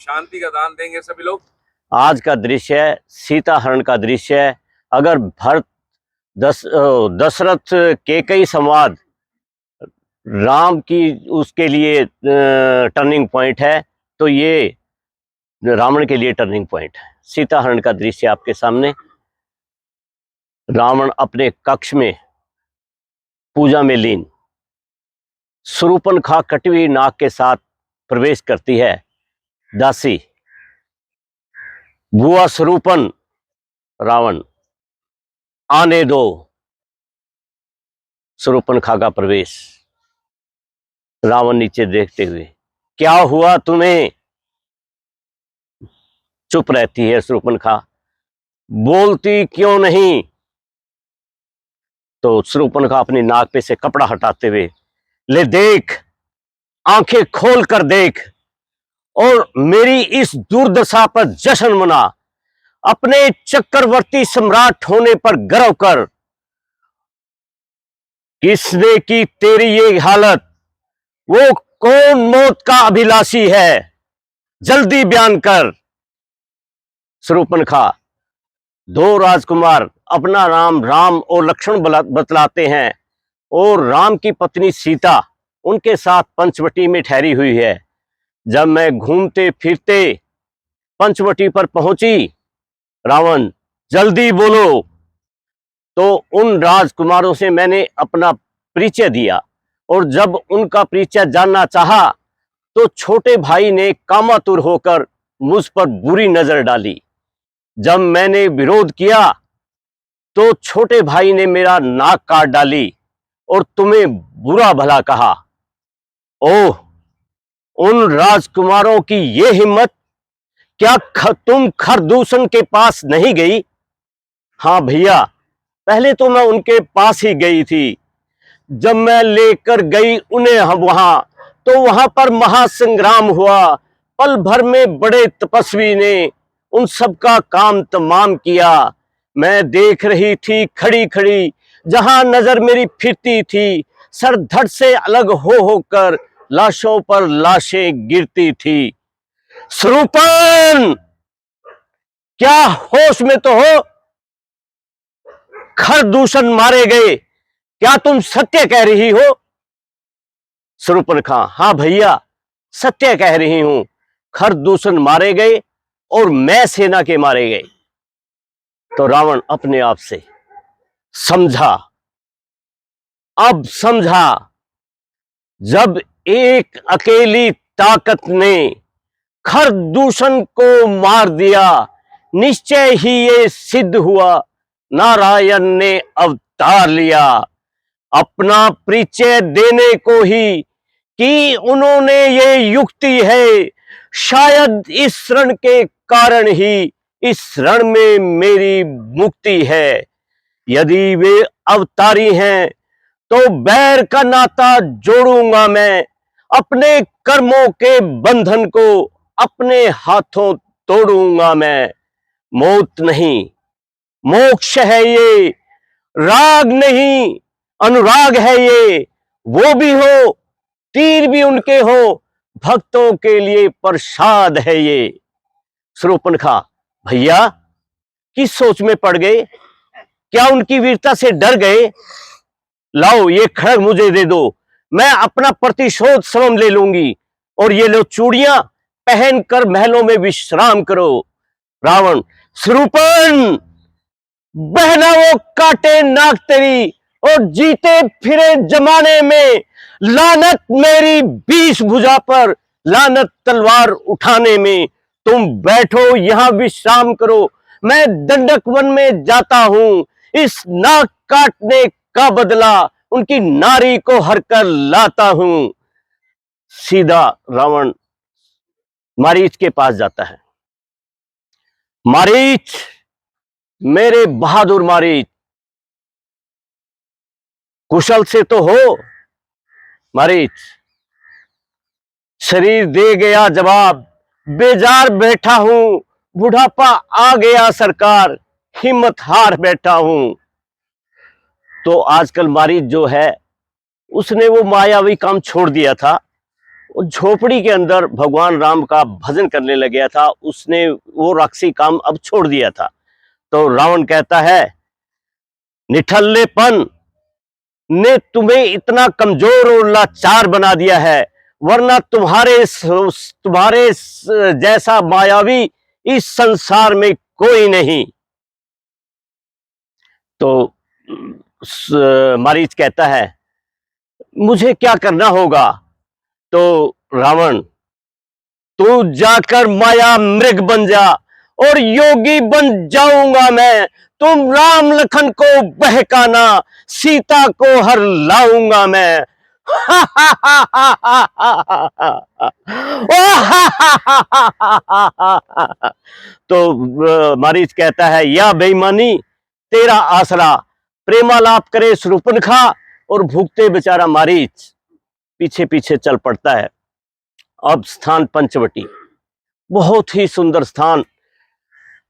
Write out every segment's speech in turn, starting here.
शांति का दान देंगे सभी लोग। आज का दृश्य है सीता हरण का दृश्य है। अगर भरत दशरथ कैकेयी संवाद राम की उसके लिए टर्निंग पॉइंट है, तो ये रावण के लिए टर्निंग पॉइंट है। सीता हरण का दृश्य आपके सामने। रावण अपने कक्ष में पूजा में लीन, शूर्पणखा कटी हुई नाक के साथ प्रवेश करती है। दासी बुआ शूर्पण, रावण आने दो। शूर्पणखा का प्रवेश। रावण नीचे देखते हुए, क्या हुआ तुम्हें? चुप रहती है शूर्पणखा, बोलती क्यों नहीं? तो शूर्पणखा अपनी नाक पे से कपड़ा हटाते हुए, ले देख, आंखें खोल कर देख और मेरी इस दुर्दशा पर जश्न मना। अपने चक्रवर्ती सम्राट होने पर गर्व कर। किसने की तेरी ये हालत? वो कौन मौत का अभिलाषी है? जल्दी बयान कर। शूर्पणखा, दो राजकुमार अपना नाम राम और लक्ष्मण बतलाते हैं और राम की पत्नी सीता उनके साथ पंचवटी में ठहरी हुई है। जब मैं घूमते फिरते पंचवटी पर पहुंची, रावण जल्दी बोलो। तो उन राजकुमारों से मैंने अपना परिचय दिया और जब उनका परिचय जानना चाहा तो छोटे भाई ने कामातुर होकर मुझ पर बुरी नजर डाली। जब मैंने विरोध किया तो छोटे भाई ने मेरा नाक काट डाली और तुम्हें बुरा भला कहा। ओह, उन राजकुमारों की ये हिम्मत! क्या तुम खरदूषण के पास नहीं गई? हाँ भैया, पहले तो मैं उनके पास ही गई थी। जब मैं लेकर गई उन्हें वहां, तो वहां पर महासंग्राम हुआ। पल भर में बड़े तपस्वी ने उन सबका काम तमाम किया। मैं देख रही थी खड़ी खड़ी, जहां नजर मेरी फिरती थी, सर धड़ से अलग हो होकर लाशों पर लाशें गिरती थी। शूर्पण, क्या होश में तो हो? खरदूषण मारे गए, क्या तुम सत्य कह रही हो? शूर्पणखा, हाँ भैया, सत्य कह रही हूं। खरदूषण मारे गए और मैं सेना के मारे गए। तो रावण अपने आप से समझा, अब समझा, जब एक अकेली ताकत ने खरदूषण को मार दिया, निश्चय ही ये सिद्ध हुआ, नारायण ने अवतार लिया। अपना परिचय देने को ही कि उन्होंने ये युक्ति है। शायद इस रण के कारण ही इस रण में मेरी मुक्ति है। यदि वे अवतारी हैं तो बैर का नाता जोड़ूंगा मैं। अपने कर्मों के बंधन को अपने हाथों तोड़ूंगा मैं। मौत नहीं, मोक्ष है ये। राग नहीं, अनुराग है ये। वो भी हो, तीर भी उनके हो, भक्तों के लिए प्रसाद है ये। शूर्पणखा, भैया, किस सोच में पड़ गए? क्या उनकी वीरता से डर गए? लाओ ये खड़ग मुझे दे दो, मैं अपना प्रतिशोध स्वयं ले लूंगी। और ये लो चूड़ियां, पहनकर महलों में विश्राम करो। रावण, शूर्पण, बहना वो काटे नाक तेरी और जीते फिरे जमाने में लानत मेरी 20 भुजा पर, लानत तलवार उठाने में। तुम बैठो यहां विश्राम करो, मैं दंडक वन में जाता हूं। इस नाक काटने का बदला उनकी नारी को हर कर लाता हूं। सीधा रावण मारीच के पास जाता है। मारीच, मेरे बहादुर मारीच, कुशल से तो हो? मारीच शरीर दे गया जवाब, बेजार बैठा हूं, बुढ़ापा आ गया सरकार, हिम्मत हार बैठा हूं। तो आजकल मारीच जो है, उसने वो मायावी काम छोड़ दिया था। वो झोपड़ी के अंदर भगवान राम का भजन करने लग गया था। उसने वो राक्षसी काम अब छोड़ दिया था। तो रावण कहता है, निठल्लेपन ने तुम्हें इतना कमजोर और लाचार बना दिया है, वरना तुम्हारे जैसा मायावी इस संसार में कोई नहीं। तो मारीच कहता है, मुझे क्या करना होगा? तो रावण, तू जाकर माया मृग बन जा और योगी बन जाऊंगा मैं। तुम राम लखन को बहकाना, सीता को हर लाऊंगा मैं। तो मारीच कहता है, या बेईमानी तेरा आसरा, प्रेमालाप करे शूर्पणखा। और भूखते बेचारा मारीच पीछे पीछे चल पड़ता है। अब स्थान पंचवटी, बहुत ही सुंदर स्थान,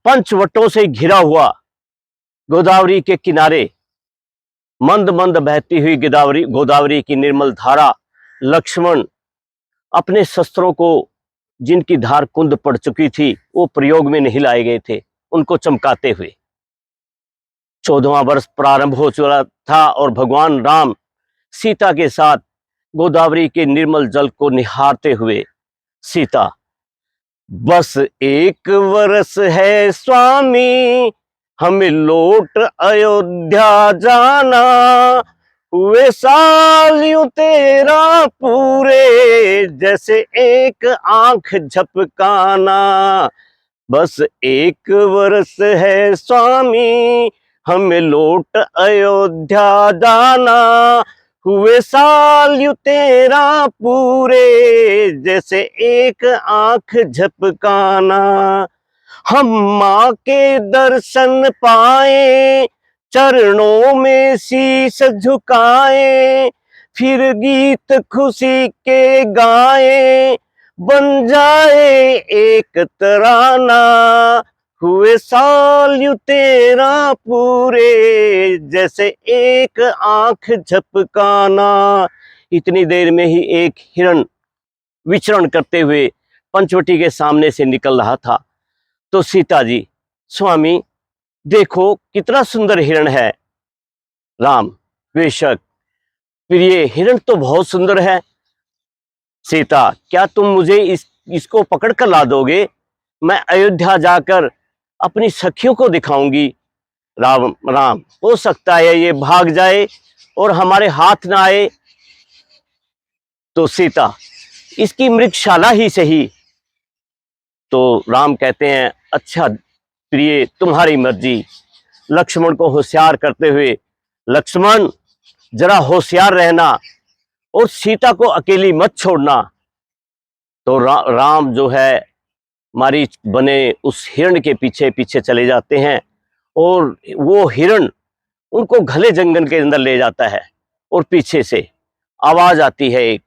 पंचवटों से घिरा हुआ, गोदावरी के किनारे मंद मंद बहती हुई गोदावरी की निर्मल धारा। लक्ष्मण अपने शस्त्रों को, जिनकी धार कुंद पड़ चुकी थी, वो प्रयोग में नहीं लाए गए थे, उनको चमकाते हुए 14वां वर्ष प्रारंभ हो चुका था और भगवान राम सीता के साथ गोदावरी के निर्मल जल को निहारते हुए, सीता, बस एक वर्ष है स्वामी, हमें लौट अयोध्या जाना, हुए साल यूं तेरा पूरे, जैसे एक आंख झपकाना। बस एक वर्ष है स्वामी, हमें लौट अयोध्या जाना, हुए साल यूं तेरा पूरे, जैसे एक आंख झपकाना। हम माँ के दर्शन पाए, चरणों में शीश झुकाए, फिर गीत खुशी के गाए, बन जाए एक तराना, हुए साल यूं तेरा पूरे, जैसे एक आंख झपकाना। इतनी देर में ही एक हिरण विचरण करते हुए पंचवटी के सामने से निकल रहा था। तो सीता जी, स्वामी देखो कितना सुंदर हिरण है। राम, बेशक प्रिय, हिरण तो बहुत सुंदर है। सीता, क्या तुम मुझे इसको पकड़ कर ला दोगे? मैं अयोध्या जाकर अपनी सखियों को दिखाऊंगी। राम, हो सकता है ये भाग जाए और हमारे हाथ ना आए। तो सीता, इसकी मृगशाला ही सही। तो राम कहते हैं, अच्छा प्रिय, तुम्हारी मर्जी। लक्ष्मण को होशियार करते हुए, लक्ष्मण जरा होशियार रहना और सीता को अकेली मत छोड़ना। तो राम जो है मारीच बने उस हिरण के पीछे पीछे चले जाते हैं और वो हिरण उनको घने जंगल के अंदर ले जाता है। और पीछे से आवाज आती है एक,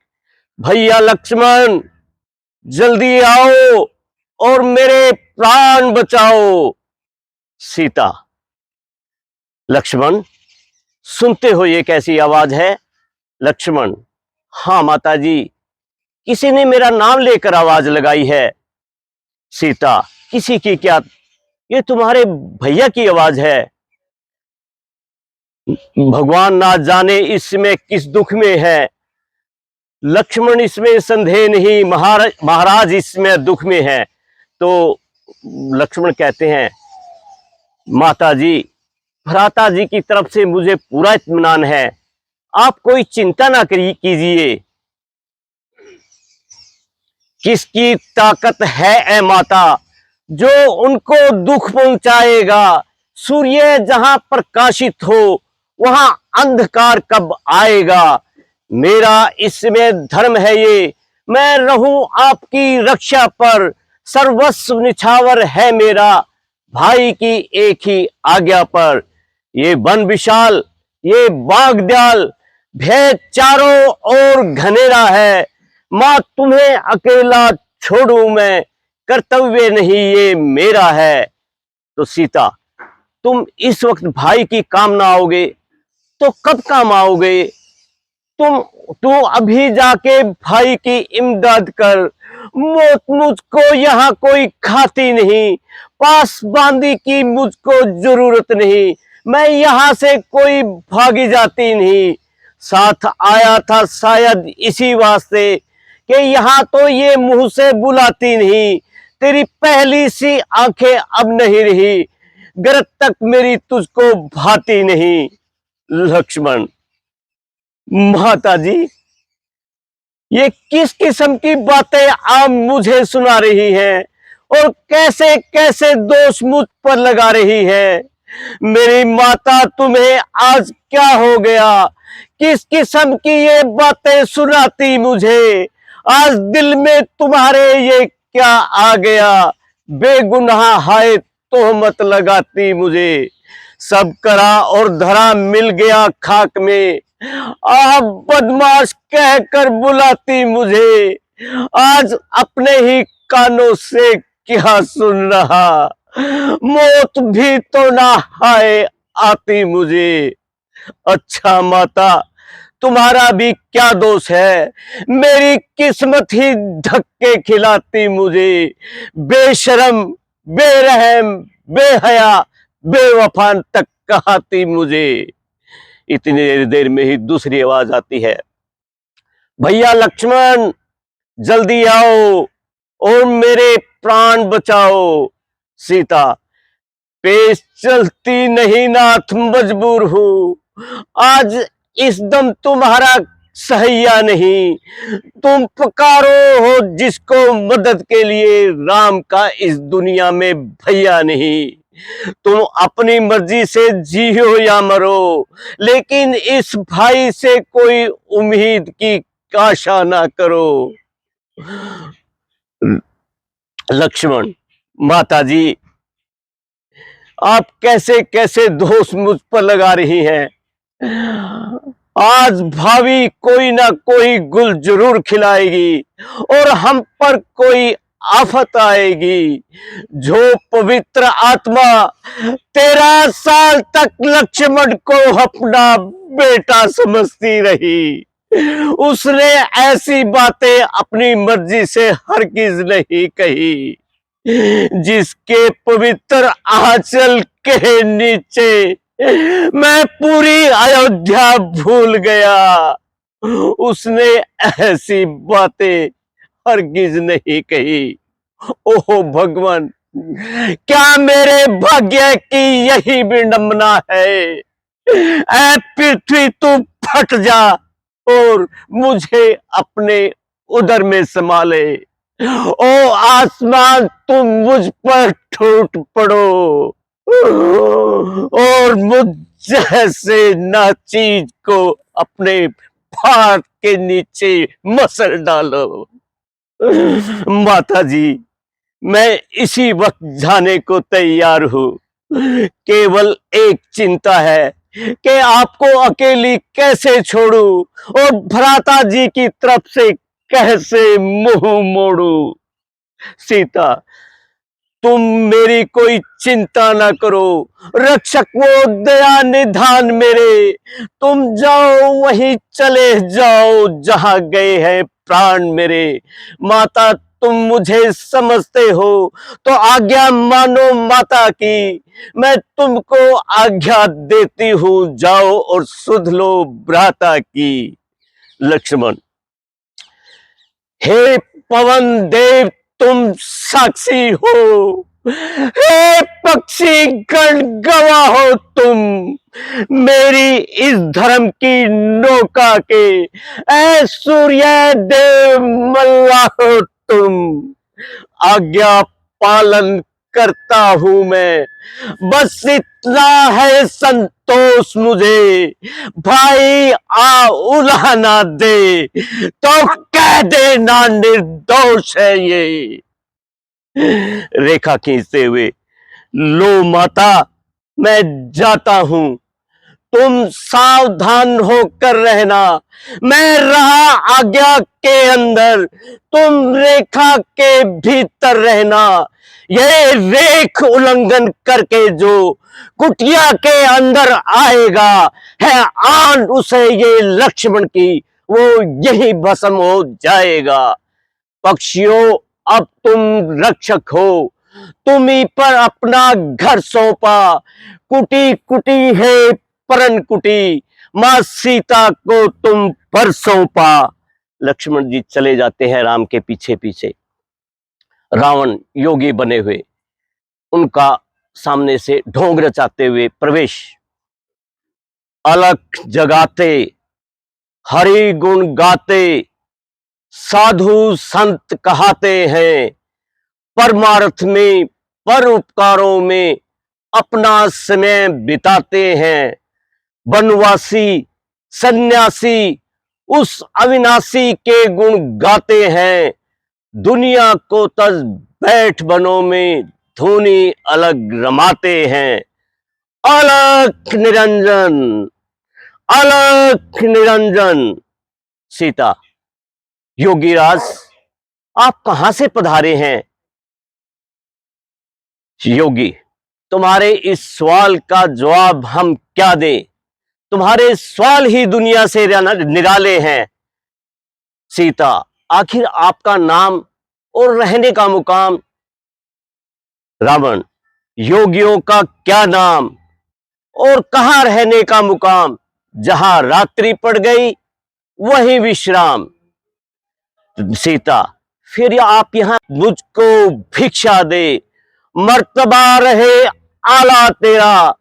भैया लक्ष्मण जल्दी आओ और मेरे प्राण बचाओ। सीता, लक्ष्मण सुनते हो ये कैसी आवाज है? लक्ष्मण, हाँ माता जी, किसी ने मेरा नाम लेकर आवाज लगाई है। सीता, किसी की क्या? ये तुम्हारे भैया की आवाज है। भगवान ना जाने इसमें किस दुख में है। लक्ष्मण, इसमें संदेह नहीं, महाराज इसमें दुख में है। तो लक्ष्मण कहते हैं, माता जी, भ्राता जी की तरफ से मुझे पूरा इत्मीनान है, आप कोई चिंता ना कीजिए। किसकी ताकत है ए माता जो उनको दुख पहुंचाएगा? सूर्य जहां प्रकाशित हो वहां अंधकार कब आएगा? मेरा इसमें धर्म है ये, मैं रहूं आपकी रक्षा पर, सर्वस्व निछावर है मेरा भाई की एक ही आज्ञा पर। ये वन विशाल, ये बागद्याल, भय चारों ओर घनेरा है, मां तुम्हें अकेला छोड़ूं मैं, कर्तव्य नहीं ये मेरा है। तो सीता, तुम इस वक्त भाई की काम ना आओगे तो कब काम आओगे? तुम तू अभी जाके भाई की इमदाद कर। मौत मुझको यहाँ कोई खाती नहीं, पासबांदी की मुझको जरूरत नहीं, मैं यहाँ से कोई भागी जाती नहीं। साथ आया था शायद इसी वास्ते कि यहाँ तो ये मुंह से बुलाती नहीं, तेरी पहली सी आंखें अब नहीं रही, गरज तक मेरी तुझको भाती नहीं। लक्ष्मण, माता जी, ये किस किस्म की बातें आप मुझे सुना रही हैं और कैसे कैसे दोष मुझ पर लगा रही है। मेरी माता, तुम्हें आज क्या हो गया? किस किस्म की ये बातें सुनाती मुझे? आज दिल में तुम्हारे ये क्या आ गया? बेगुनाह हाय तोहमत लगाती मुझे, सब करा और धरा मिल गया खाक में। आप बदमाश कहकर बुलाती मुझे, आज अपने ही कानों से क्या सुन रहा? मौत भी तो ना हाय आती मुझे। अच्छा माता, तुम्हारा भी क्या दोष है? मेरी किस्मत ही धक्के खिलाती मुझे, बेशरम, बेरहम, बेहया, बेवफा तक कहती मुझे। इतनी देर में ही दूसरी आवाज आती है, भैया लक्ष्मण, जल्दी आओ और मेरे प्राण बचाओ। सीता, पेश चलती नहीं नाथ, मजबूर हूं, आज इस दम तुम्हारा सहिया नहीं। तुम पुकारो हो जिसको मदद के लिए, राम का इस दुनिया में भैया नहीं। तुम अपनी मर्जी से जियो या मरो, लेकिन इस भाई से कोई उम्मीद की आशा ना करो। लक्ष्मण, माता जी, आप कैसे कैसे दोष मुझ पर लगा रही हैं? आज भाभी कोई ना कोई गुल जरूर खिलाएगी और हम पर कोई आफत आएगी। जो पवित्र आत्मा 13 साल तक लक्ष्मण को अपना बेटा समझती रही, उसने ऐसी बातें अपनी मर्जी से हरगिज नहीं कही। जिसके पवित्र आंचल के नीचे मैं पूरी अयोध्या भूल गया, उसने ऐसी बातें हरगिज नहीं कही। ओह भगवान, क्या मेरे भाग्य की यही विडंबना है? ऐ पृथ्वी, तू फट जा और मुझे अपने उदर में समा ले। ओ आसमान, तुम मुझ पर टूट पड़ो और मुझ जैसे नाचीज को अपने फाड़ के नीचे मसल डालो। माता जी, मैं इसी वक्त जाने को तैयार हूं, केवल एक चिंता है कि आपको अकेली कैसे छोड़ूं और भ्राता जी की तरफ से कैसे मुंह मोड़ूं। सीता, तुम मेरी कोई चिंता ना करो, रक्षक वो दया निधान मेरे। तुम जाओ, वहीं चले जाओ जहां गए हैं प्राण मेरे। माता, तुम मुझे समझते हो तो आज्ञा मानो माता की, मैं तुमको आज्ञा देती हूं, जाओ और सुध लो भ्राता की। लक्ष्मण, हे पवन देव, तुम साक्षी हो, हे पक्षी गण गवाह हो तुम, मेरी इस धर्म की नौका के। ऐ सूर्य देव मल्ला हो तुम, आज्ञा पालन करता हूं मैं, बस इतना है संतोष मुझे। भाई आ उला ना दे तो कह देना निर्दोष है ये। रेखा खींचते हुए, लो माता, मैं जाता हूं, तुम सावधान होकर रहना। मैं रहा आज्ञा के अंदर, तुम रेखा के भीतर रहना। ये रेख उल्लंघन करके जो कुटिया के अंदर आएगा है आन उसे ये लक्ष्मण की, वो यही भस्म हो जाएगा। पक्षियों, अब तुम रक्षक हो, तुम ही पर अपना घर सौंपा। कुटी कुटी है परन कुटी, मां सीता को तुम पर सौंपा। लक्ष्मण जी चले जाते हैं राम के पीछे पीछे। रावण योगी बने हुए उनका सामने से ढोंग रचाते हुए प्रवेश। अलख जगाते, हरि गुण गाते, साधु संत कहाते हैं। परमार्थ में, परोपकारों में अपना समय बिताते हैं। वनवासी सन्यासी उस अविनाशी के गुण गाते हैं। दुनिया को तज बैठ बनों में धुनी अलग रमाते हैं। अलख निरंजन, अलख निरंजन। सीता, योगीराज आप कहां से पधारे हैं? योगी, तुम्हारे इस सवाल का जवाब हम क्या दें? तुम्हारे सवाल ही दुनिया से निराले हैं। सीता, आखिर आपका नाम और रहने का मुकाम? रावण, योगियों का क्या नाम और कहां रहने का मुकाम? जहां रात्रि पड़ गई वहीं विश्राम। सीता, फिर आप यहां मुझको भिक्षा दे, मर्तबा रहे आला तेरा।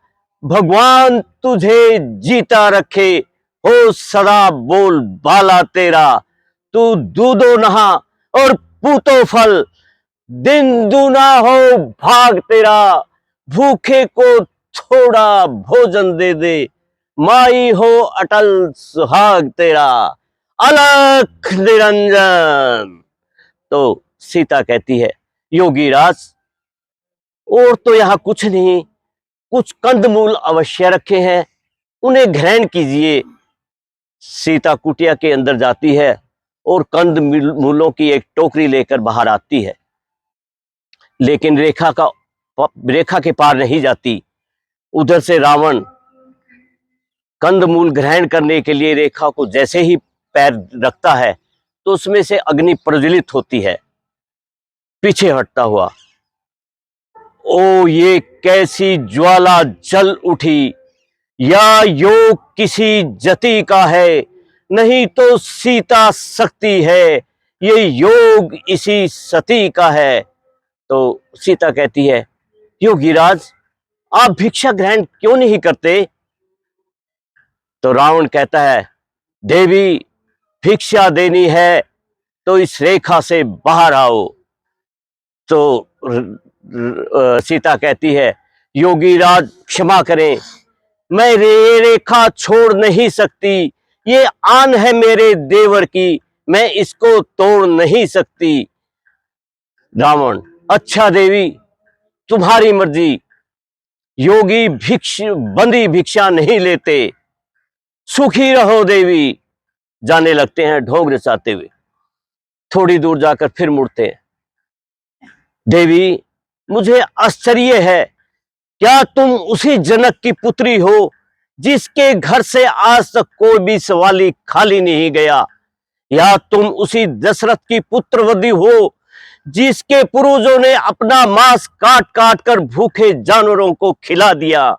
भगवान तुझे जीता रखे, हो सदा बोल बाला तेरा। तू दूधो नहा और पूतो फल, दिन दूना हो भाग तेरा। भूखे को थोड़ा भोजन दे दे, माई हो अटल सुहाग तेरा। अलख निरंजन। तो सीता कहती है, योगीराज और तो यहाँ कुछ नहीं, कुछ कंदमूल अवश्य रखे हैं, उन्हें ग्रहण कीजिए। सीता कुटिया के अंदर जाती है और कंद मूलों की एक टोकरी लेकर बाहर आती है, लेकिन रेखा के पार नहीं जाती। उधर से रावण कंदमूल ग्रहण करने के लिए रेखा को जैसे ही पैर रखता है तो उसमें से अग्नि प्रज्वलित होती है। पीछे हटता हुआ, ओ ये कैसी ज्वाला जल उठी, या योग किसी जति का है, नहीं तो सीता शक्ति है, ये योग इसी सती का है। तो सीता कहती है, योगीराज आप भिक्षा ग्रहण क्यों नहीं करते? तो रावण कहता है, देवी भिक्षा देनी है तो इस रेखा से बाहर आओ। तो सीता कहती है, योगीराज क्षमा करें, मैं ये रेखा छोड़ नहीं सकती, ये आन है मेरे देवर की, मैं इसको तोड़ नहीं सकती। रावण, अच्छा देवी तुम्हारी मर्जी, योगी बंदी भिक्षा नहीं लेते, सुखी रहो देवी। जाने लगते हैं ढोंग रचाते हुए। थोड़ी दूर जाकर फिर मुड़ते हैं। देवी मुझे आश्चर्य है, क्या तुम उसी जनक की पुत्री हो जिसके घर से आज तक कोई भी सवाली खाली नहीं गया? या तुम उसी दशरथ की पुत्रवधि हो जिसके पूर्वजों ने अपना मांस काट काट कर भूखे जानवरों को खिला दिया?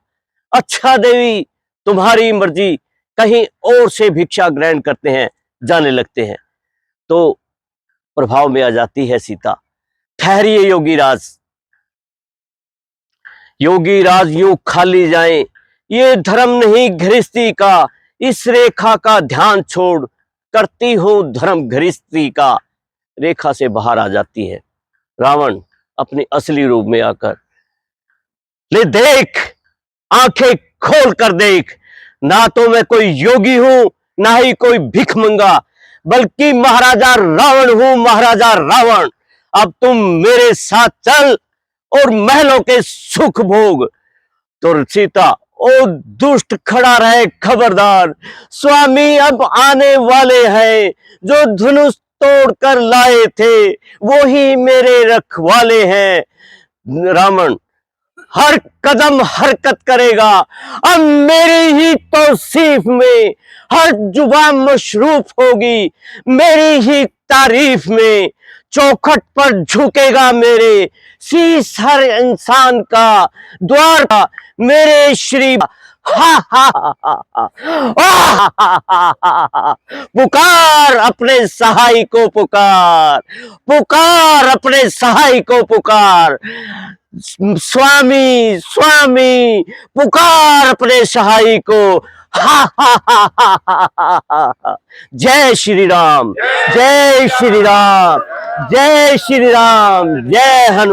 अच्छा देवी तुम्हारी मर्जी, कहीं और से भिक्षा ग्रहण करते हैं। जाने लगते हैं तो प्रभाव में आ जाती है सीता। ठहरिए योगीराज, योगीराज यूं खाली जाएं, ये धर्म नहीं गृहस्थी का, इस रेखा का ध्यान छोड़, करती हो धर्म गृहस्थी का। रेखा से बाहर आ जाती है। रावण अपनी असली रूप में आकर, ले देख, आंखें खोल कर देख, ना तो मैं कोई योगी हूं ना ही कोई भिखमंगा, बल्कि महाराजा रावण हूं, महाराजा रावण। अब तुम मेरे साथ चल और महलों के सुख भोग। तो सीता ओ दुष्ट खड़ा रहे खबरदार, स्वामी अब आने वाले हैं, जो धनुष तोड़ कर लाए थे वो ही मेरे रखवाले हैं। रावण हर कदम हरकत करेगा, अब मेरी ही तौसीफ में हर जुबान मशरूफ होगी, मेरी ही तारीफ में चौखट पर झुकेगा मेरे शीश हर इंसान का द्वार का मेरे श्री। हा हा हा, पुकार अपने सहाय को पुकार, पुकार अपने सहाय को पुकार, स्वामी स्वामी पुकार अपने सहाय को। हा हा हा हा हा। जय श्री राम, जय श्री राम, जय श्री राम, जय हनुमान।